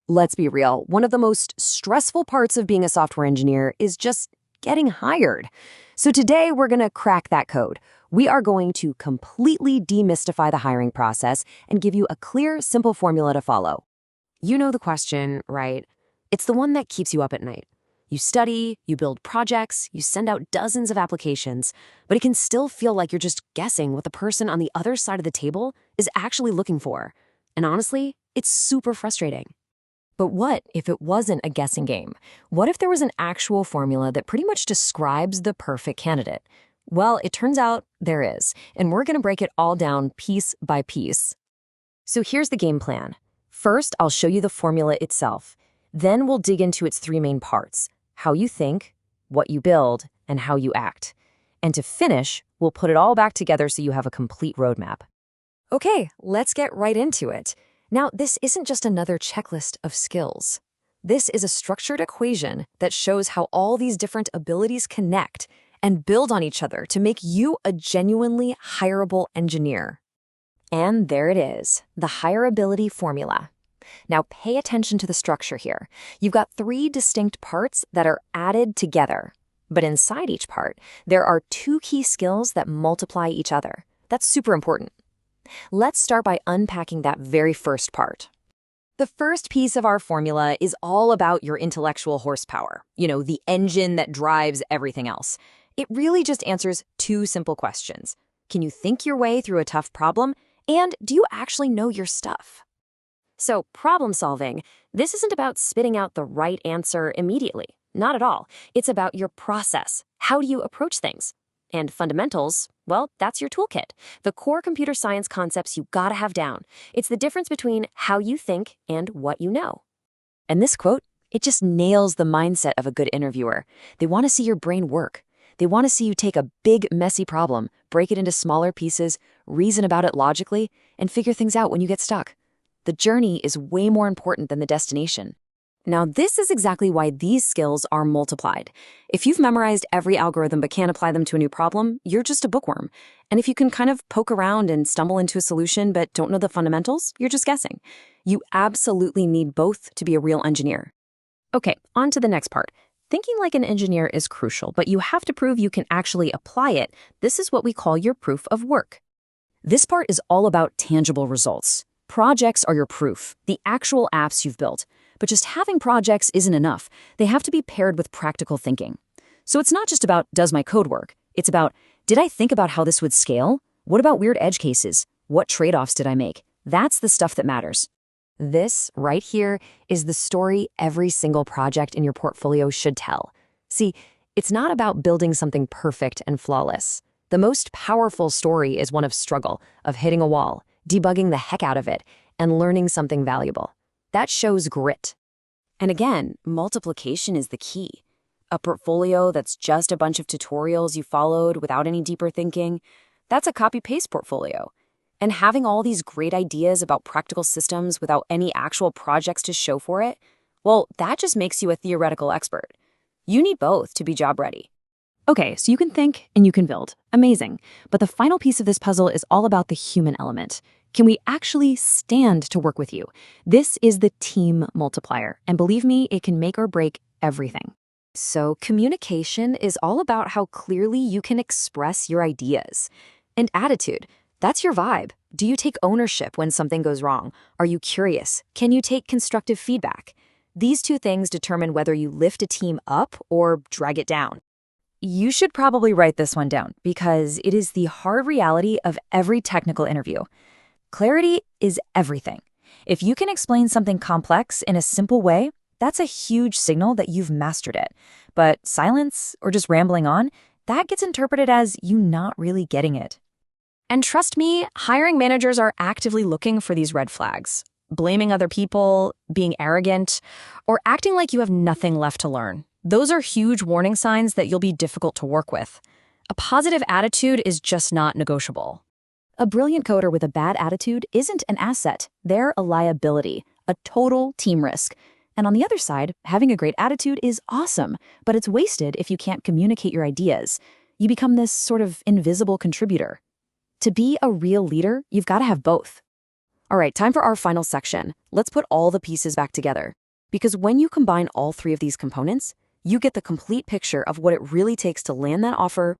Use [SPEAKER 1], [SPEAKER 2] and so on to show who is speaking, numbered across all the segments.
[SPEAKER 1] Let's be real, one of the most stressful parts of being a software engineer is just getting hired. So today we're going to crack that code. We are going to completely demystify the hiring process and give you a clear, simple formula to follow. You know the question, right? It's the one that keeps you up at night. You study, you build projects, you send out dozens of applications, but it can still feel like you're just guessing what the person on the other side of the table is actually looking for. And honestly, it's super frustrating. But what if it wasn't a guessing game? What if there was an actual formula that pretty much describes the perfect candidate? Well, it turns out there is, and we're going to break it all down piece by piece. So here's the game plan. First, I'll show you the formula itself. Then we'll dig into its three main parts: how you think, what you build, and how you act. And to finish, we'll put it all back together so you have a complete roadmap. Okay, let's get right into it. Now, this isn't just another checklist of skills. This is a structured equation that shows how all these different abilities connect and build on each other to make you a genuinely hireable engineer. And there it is, the hireability formula. Now, pay attention to the structure here. You've got three distinct parts that are added together. But inside each part, there are two key skills that multiply each other. That's super important. Let's start by unpacking that very first part. The first piece of our formula is all about your intellectual horsepower, the engine that drives everything else. It really just answers two simple questions. Can you think your way through a tough problem? And do you actually know your stuff? So, problem solving, this isn't about spitting out the right answer immediately. Not at all. It's about your process. How do you approach things? And fundamentals, well, that's your toolkit. The core computer science concepts you gotta have down. It's the difference between how you think and what you know. And this quote, it just nails the mindset of a good interviewer. They want to see your brain work. They want to see you take a big, messy problem, break it into smaller pieces, reason about it logically, and figure things out when you get stuck. The journey is way more important than the destination. Now, this is exactly why these skills are multiplied. If you've memorized every algorithm but can't apply them to a new problem, you're just a bookworm. And if you can kind of poke around and stumble into a solution but don't know the fundamentals, you're just guessing. You absolutely need both to be a real engineer. Okay, on to the next part. Thinking like an engineer is crucial, but you have to prove you can actually apply it. This is what we call your proof of work. This part is all about tangible results. Projects are your proof, the actual apps you've built. But just having projects isn't enough. They have to be paired with practical thinking. So it's not just about, does my code work? It's about, did I think about how this would scale? What about weird edge cases? What trade-offs did I make? That's the stuff that matters. This, right here, is the story every single project in your portfolio should tell. See, it's not about building something perfect and flawless. The most powerful story is one of struggle, of hitting a wall, debugging the heck out of it, and learning something valuable. That shows grit. And again, multiplication is the key. A portfolio that's just a bunch of tutorials you followed without any deeper thinking, that's a copy-paste portfolio. And having all these great ideas about practical systems without any actual projects to show for it, well, that just makes you a theoretical expert. You need both to be job ready. Okay, so you can think and you can build. Amazing. But the final piece of this puzzle is all about the human element. Can we actually stand to work with you? This is the team multiplier, and believe me, it can make or break everything. So communication is all about how clearly you can express your ideas. And attitude, that's your vibe. Do you take ownership when something goes wrong? Are you curious? Can you take constructive feedback? These two things determine whether you lift a team up or drag it down. You should probably write this one down because it is the hard reality of every technical interview. Clarity is everything. If you can explain something complex in a simple way, that's a huge signal that you've mastered it. But silence or just rambling on, that gets interpreted as you not really getting it. And trust me, hiring managers are actively looking for these red flags. Blaming other people, being arrogant, or acting like you have nothing left to learn. Those are huge warning signs that you'll be difficult to work with. A positive attitude is just not negotiable. A brilliant coder with a bad attitude isn't an asset. They're a liability, a total team risk. And on the other side, having a great attitude is awesome, but it's wasted if you can't communicate your ideas. You become this sort of invisible contributor. To be a real leader, you've got to have both. All right, time for our final section. Let's put all the pieces back together. Because when you combine all three of these components, you get the complete picture of what it really takes to land that offer.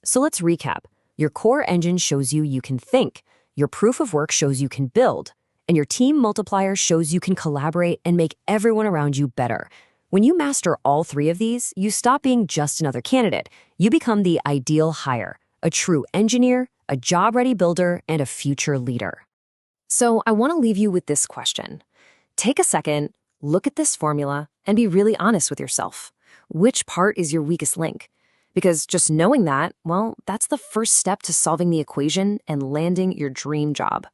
[SPEAKER 1] So let's recap. Your core engine shows you can think, your proof of work shows you can build, and your team multiplier shows you can collaborate and make everyone around you better. When you master all three of these, you stop being just another candidate. You become the ideal hire, a true engineer, a job-ready builder, and a future leader. So I want to leave you with this question. Take a second, look at this formula, and be really honest with yourself. Which part is your weakest link? Because just knowing that, well, that's the first step to solving the equation and landing your dream job.